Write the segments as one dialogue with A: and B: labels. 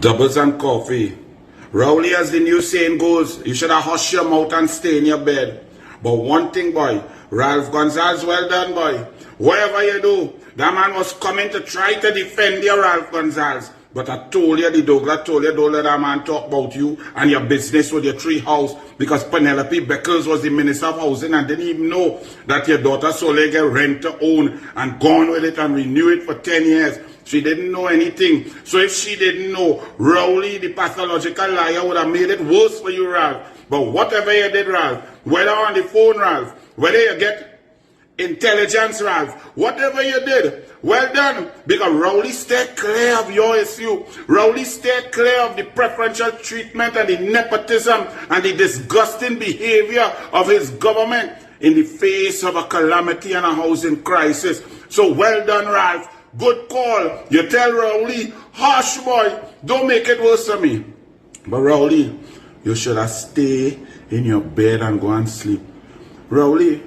A: Doubles and coffee. Rowley, as the new saying goes, you should have hush your mouth and stay in your bed. But one thing, boy, Ralph Gonzalez, well done, boy. Whatever you do, that man was coming to try to defend your Ralph Gonzalez. But I told you, the Douglas told you, don't let that man talk about you and your business with your tree house, because Penelope Beckles was the Minister of Housing and didn't even know that your daughter Soleil get rent to own and gone with it and renew it for 10 years. She didn't know anything. So if she didn't know, Rowley, the pathological liar, would have made it worse for you, Ralph. But whatever you did, Ralph, whether on the phone, Ralph, whether you get intelligence, Ralph, whatever you did, well done, because Rowley stayed clear of your issue. Rowley stayed clear of the preferential treatment and the nepotism and the disgusting behavior of his government in the face of a calamity and a housing crisis. So well done, Ralph. Good call. You tell Rowley, hush, boy, don't make it worse for me. But Rowley, you should have stayed in your bed and go and sleep. Rowley,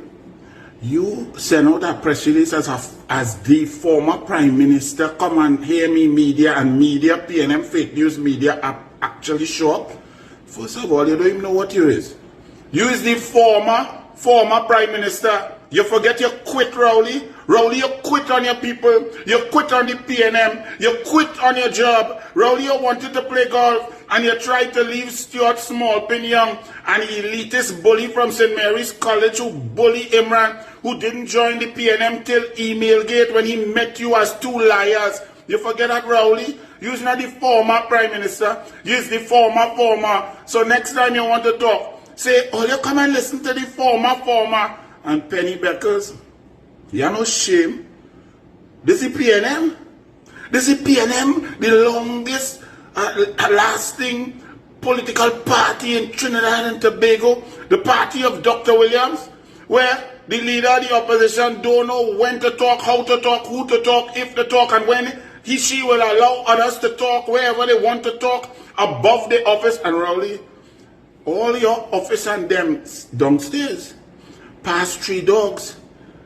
A: you sent out that press release as the former Prime Minister. Come and hear me, media and media, PNM fake news media are actually shocked. First of all, you don't even know what you is. You is the former Prime Minister. You forget you quit, Rowley. Rowley, you quit on your people. You quit on the PNM. You quit on your job. Rowley, you wanted to play golf and you tried to leave Stuart Smallpin Young, an elitist bully from St. Mary's College who bully Imran, who didn't join the PNM till Emailgate when he met you as two liars. You forget that, Rowley? You're not the former Prime Minister. You're the former. So next time you want to talk, say, oh, you come and listen to the former. And Penny Beckers, you have no shame. This is PNM. This is PNM, the longest lasting political party in Trinidad and Tobago, the party of Dr. Williams, where the leader of the opposition don't know when to talk, how to talk, who to talk, if to talk, and when she will allow others to talk wherever they want to talk above the office. And Rowley, all your office and them downstairs, past 3 dogs.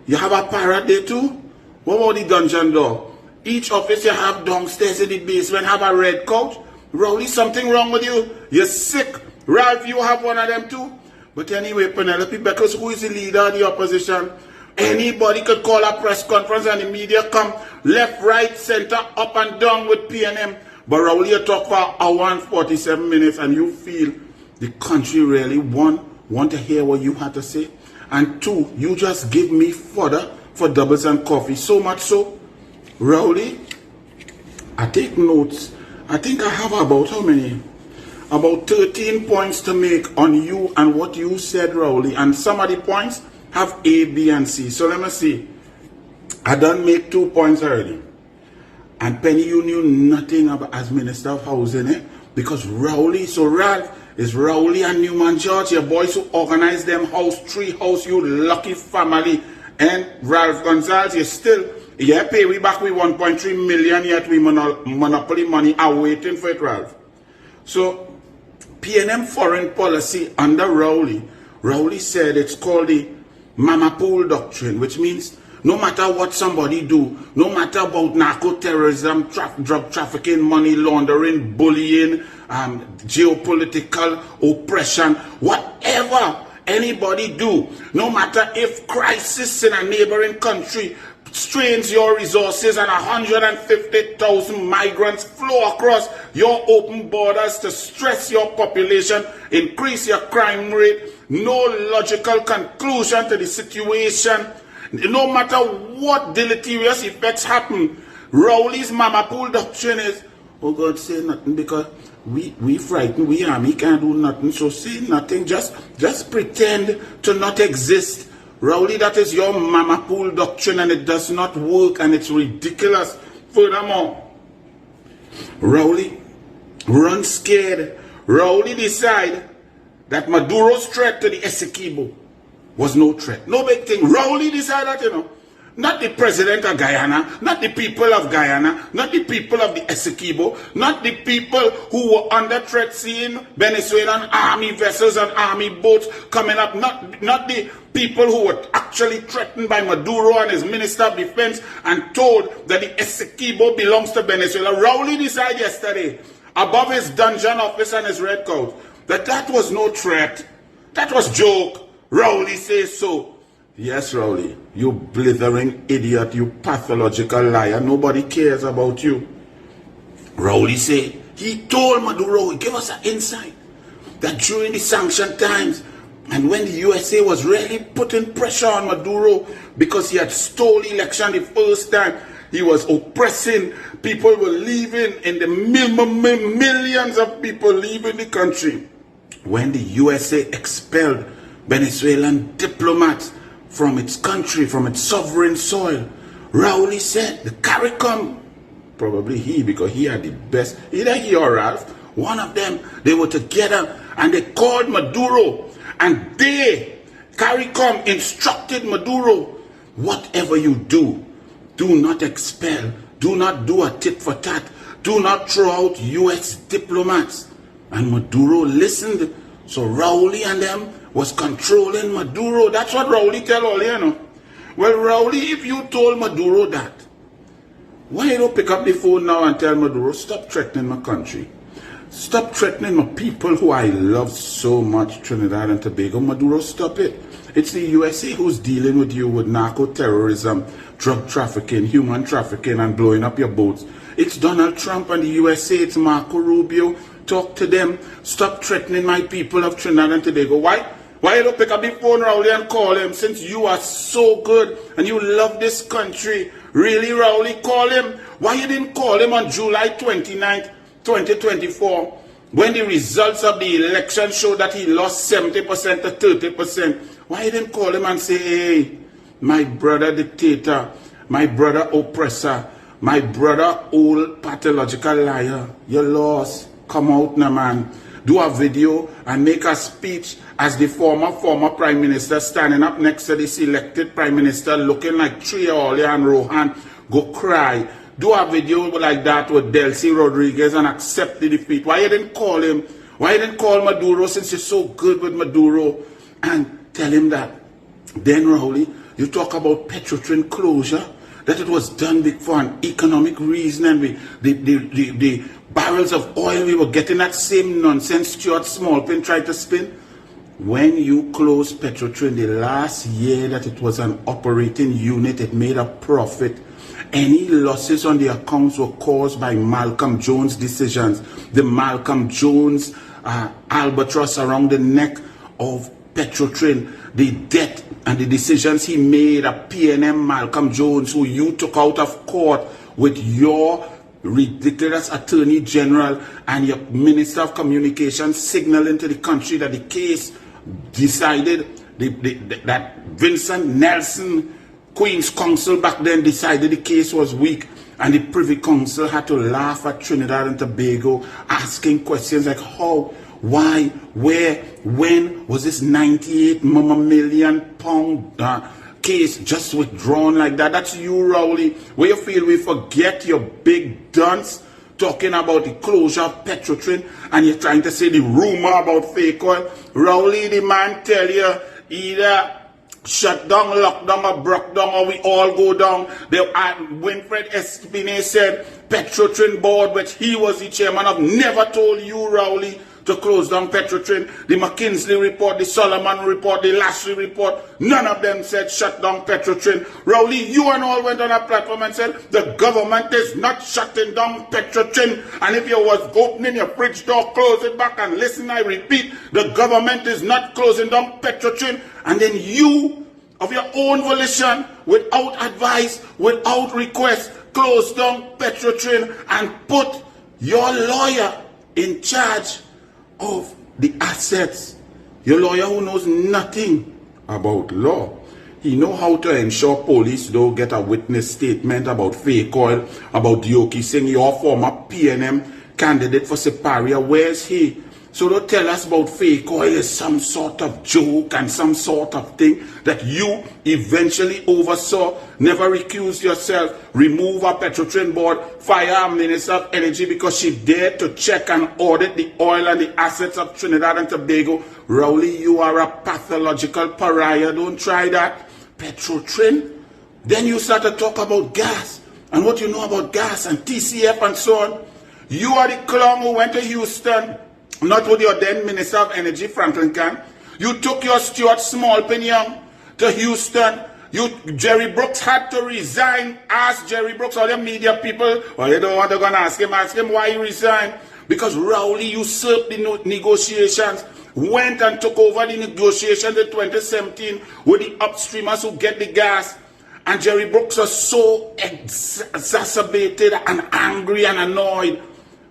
A: You have a parrot there too? What about the dungeon dog? Each office you have downstairs in the basement have a red couch. Rowley, something wrong with you? You're sick. Ralph, you have one of them too? But anyway, Penelope Beckles, who is the leader of the opposition, anybody could call a press conference and the media come left, right, center, up and down with PNM. But Rowley, you talk for an hour and 47 minutes and you feel the country really want to hear what you had to say. And 2, you just give me fodder for doubles and coffee. So much so, Rowley, I take notes. I think I have about how many? About 13 points to make on you and what you said, Rowley. And some of the points have A, B, and C. So let me see. I done make 2 points already. And Penny, you knew nothing about as Minister of Housing, because Rowley, so Ralph, is Rowley and Newman George, your boys who organize them tree house, you lucky family. And Ralph Gonzalez, you pay we back with 1.3 million, yet we monopoly money are waiting for it, Ralph. So, PNM foreign policy under Rowley said it's called the Mama Pool doctrine, which means no matter what somebody do, no matter about narco-terrorism, drug trafficking, money laundering, bullying, geopolitical oppression, whatever anybody do, no matter if crisis in a neighboring country strains your resources and 150,000 migrants flow across your open borders to stress your population, increase your crime rate, no logical conclusion to the situation, no matter what deleterious effects happen, Rowley's Mama Pool doctrine is, oh God, say nothing because we frightened, we army can't do nothing, so say nothing, just pretend to not exist. Rowley, that is your Mama Pool doctrine and it does not work and it's ridiculous. Furthermore, Rowley run scared. Rowley decide that Maduro's threat to the Essequibo was no threat. No big thing. Rowley decided, not the president of Guyana, not the people of Guyana, not the people of the Essequibo, not the people who were under threat seeing Venezuelan army vessels and army boats coming up, not the people who were actually threatened by Maduro and his Minister of Defense and told that the Essequibo belongs to Venezuela. Rowley decided yesterday, above his dungeon office and his red coat, that was no threat. That was joke. Rowley says so. Yes, Rowley, you blithering idiot, you pathological liar. Nobody cares about you. Rowley said, he told Maduro, he gave us an insight, that during the sanction times, and when the USA was really putting pressure on Maduro because he had stole the election the first time, he was oppressing, people were leaving, in the millions of people leaving the country. When the USA expelled Venezuelan diplomats from its country, from its sovereign soil, Rowley said, the CARICOM, probably he, because he had the best, either he or Ralph, one of them, they were together and they called Maduro, and they, CARICOM, instructed Maduro, whatever you do not expel, do not do a tit for tat, do not throw out US diplomats. And Maduro listened. So Rowley and them was controlling Maduro. That's what Rowley tell all you know. Well, Rowley, if you told Maduro that, why you don't pick up the phone now and tell Maduro, stop threatening my country? Stop threatening my people who I love so much, Trinidad and Tobago. Maduro, stop it. It's the USA who's dealing with you with narco-terrorism, drug trafficking, human trafficking, and blowing up your boats. It's Donald Trump and the USA. It's Marco Rubio. Talk to them. Stop threatening my people of Trinidad and Tobago. Why? Why you don't pick up the phone, Rowley, and call him, since you are so good and you love this country? Really, Rowley, call him. Why you didn't call him on July 29th, 2024, when the results of the election showed that he lost 70% to 30%? Why you didn't call him and say, hey, my brother dictator, my brother oppressor, my brother old pathological liar, you lost. Come out now, man. Do a video and make a speech as the former prime minister standing up next to this elected prime minister looking like Trioli and Rohan. Go cry. Do a video like that with Delcy Rodriguez and accept the defeat. Why you didn't call him? Why you didn't call Maduro, since you're so good with Maduro, and tell him that? Then, Rowley, you talk about Petrotrin closure, that it was done for an economic reason, and the barrels of oil we were getting, that same nonsense Stuart Smallpin tried to spin. When you closed Petrotrin, the last year that it was an operating unit, it made a profit. Any losses on the accounts were caused by Malcolm Jones' decisions. The Malcolm Jones albatross around the neck of Petrotrin, the debt and the decisions he made at PNM Malcolm Jones, who you took out of court with your ridiculous Attorney General and your Minister of Communications signaling to the country that the case decided, that Vincent Nelson, Queen's Counsel back then, decided the case was weak, and the Privy Council had to laugh at Trinidad and Tobago, asking questions like how, why, where, when was this 98 million pound case just withdrawn like that? That's you, Rowley. Where you feel we forget your big dunce talking about the closure of Petrotrin, and you're trying to say the rumor about fake oil. Rowley, the man tell you, either shut down, lock down, or broke down, or we all go down. Winfred Espinay said Petrotrin board, which he was the chairman of, never told you, Rowley, to close down Petrotrin. The McKinsey report, the Solomon report, the Lashley report, none of them said shut down Petrotrin. Rowley, you and all went on a platform and said the government is not shutting down Petrotrin, and if you was opening your fridge door, close it back and listen, I repeat, the government is not closing down Petrotrin. And then you, of your own volition, without advice, without request, close down Petrotrin and put your lawyer in charge of the assets. Your lawyer who knows nothing about law. He know how to ensure police don't get a witness statement about fake oil, about Dioki Singh, your former PNM candidate for Siparia. Where's he? So don't tell us about fake oil is some sort of joke and some sort of thing that you eventually oversaw, never recused yourself, remove a Petrotrin board, fire a Minister of Energy because she dared to check and audit the oil and the assets of Trinidad and Tobago. Rowley, you are a pathological pariah. Don't try that. Petrotrin. Then you start to talk about gas and what you know about gas and TCF and so on. You are the clown who went to Houston, not with your then Minister of Energy, Franklin Khan. You took your Stuart Smallpin Young to Houston. Jerry Brooks had to resign. Ask Jerry Brooks, all the media people, well, you don't want to go and ask him why he resigned. Because Rowley usurped the negotiations, went and took over the negotiations in 2017 with the upstreamers who get the gas. And Jerry Brooks was so exacerbated and angry and annoyed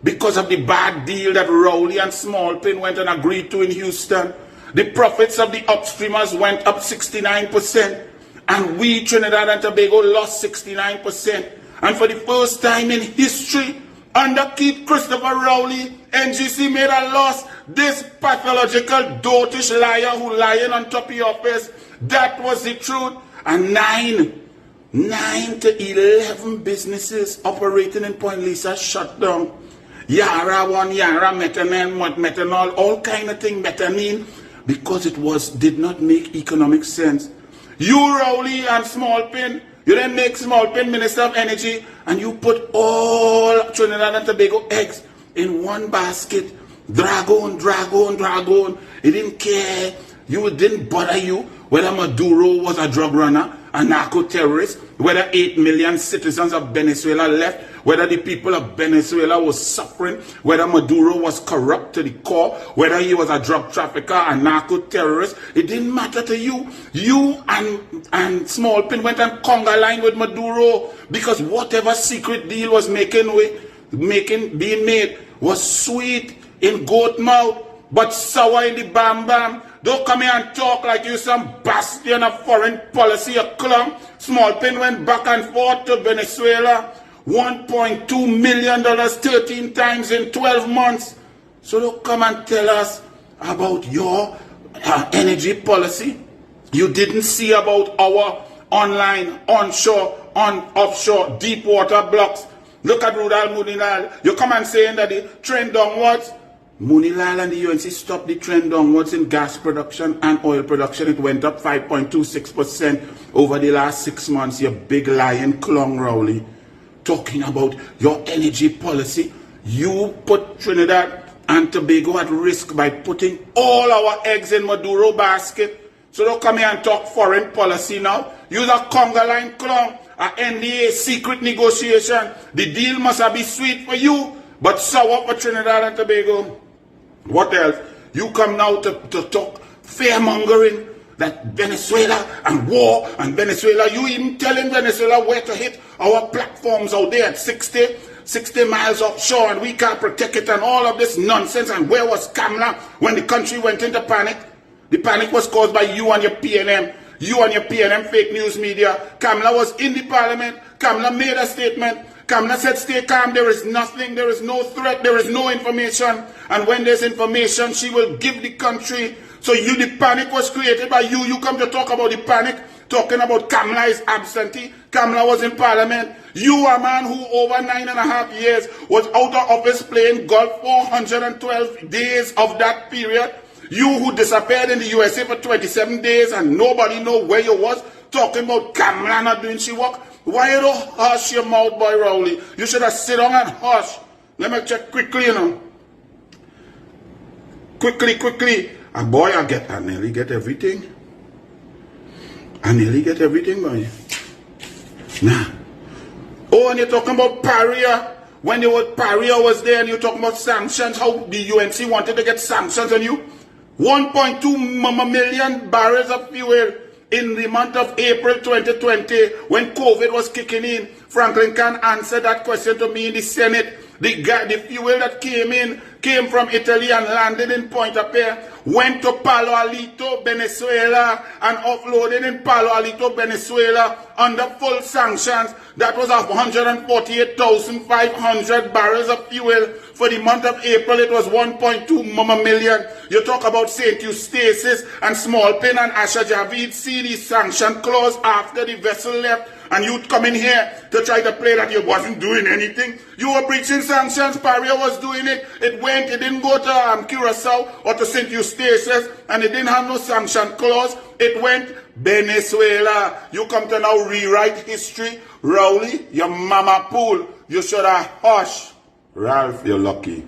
A: because of the bad deal that Rowley and Smallpin went and agreed to in Houston. The profits of the upstreamers went up 69%. And we, Trinidad and Tobago, lost 69%. And for the first time in history, under Keith Christopher Rowley, NGC made a loss. This pathological, dotish liar who lying on top of your face, that was the truth. And 9 to 11 businesses operating in Point Lisa shut down. Yara 1, Yara, methanol, all kind of thing, methanine, because it did not make economic sense. You, Rowley and Smallpin, you then make Smallpin Minister of Energy, and you put all Trinidad and Tobago eggs in one basket. Drag on. It didn't care. It didn't bother you whether Maduro was a drug runner, a narco-terrorist, whether 8 million citizens of Venezuela left, whether the people of Venezuela was suffering, whether Maduro was corrupt to the core, whether he was a drug trafficker, a narco-terrorist. It didn't matter to you. You and Smallpin went and conga line with Maduro because whatever secret deal was being made was sweet in goat mouth, but sour in the bam bam. Don't come here and talk like you some bastion of foreign policy, a clown. Smallpin went back and forth to Venezuela. $1.2 million 13 times in 12 months. So don't come and tell us about your energy policy. You didn't see about our online, onshore, offshore, deep water blocks. Look at Rudal Munilal. You come and saying that the trend downwards. Munilal and the UNC stopped the trend downwards in gas production and oil production. It went up 5.26% over the last 6 months. You big lying clown, Rowley. Talking about your energy policy. You put Trinidad and Tobago at risk by putting all our eggs in Maduro basket. So don't come here and talk foreign policy now. Use a conga line clown, a NDA secret negotiation. The deal must be sweet for you, but sour for Trinidad and Tobago. What else? You come now to talk fear-mongering that Venezuela and war and Venezuela. You even telling Venezuela where to hit our platforms out there at 60 miles offshore and we can't protect it and all of this nonsense. And where was Kamla when the country went into panic? The panic was caused by you and your PNM. You and your PNM fake news media. Kamla was in the parliament. Kamla made a statement. Kamla said, stay calm, there is nothing, there is no threat, there is no information. And when there's information, she will give the country. So the panic was created by you. You come to talk about the panic, talking about Kamla is absentee. Kamla was in parliament. You, a man who over 9.5 years was out of office playing golf 412 days of that period. You who disappeared in the USA for 27 days and nobody know where you was, talking about Kamla not doing she work. Why you don't hush your mouth, boy, Rowley? You should have sit down and hush. Let me check quickly, you know. Quickly. And boy, I nearly get everything. Boy. Nah. Oh, and you're talking about Paria. When Paria was there and you're talking about sanctions, how the UNC wanted to get sanctions on you. 1.2 million barrels of fuel in the month of April 2020, when COVID was kicking in. Franklin Khan answered that question to me in the Senate. The fuel that came from Italy and landed in Point-a-Pierre, went to Palo Alto, Venezuela, and offloaded in Palo Alto, Venezuela, under full sanctions. That was 148,500 barrels of fuel. For the month of April, it was 1.2 million. You talk about St. Eustatius and Smallpin and Asha Javid. See the sanction clause after the vessel left. And you come in here to try to play that you wasn't doing anything. You were breaching sanctions. Paria was doing it. It didn't go to Curacao or to St. Eustatius, and it didn't have no sanction clause. It went Venezuela. You come to now rewrite history. Rowley, your mama pool. You should have hush. Ralph, you're lucky.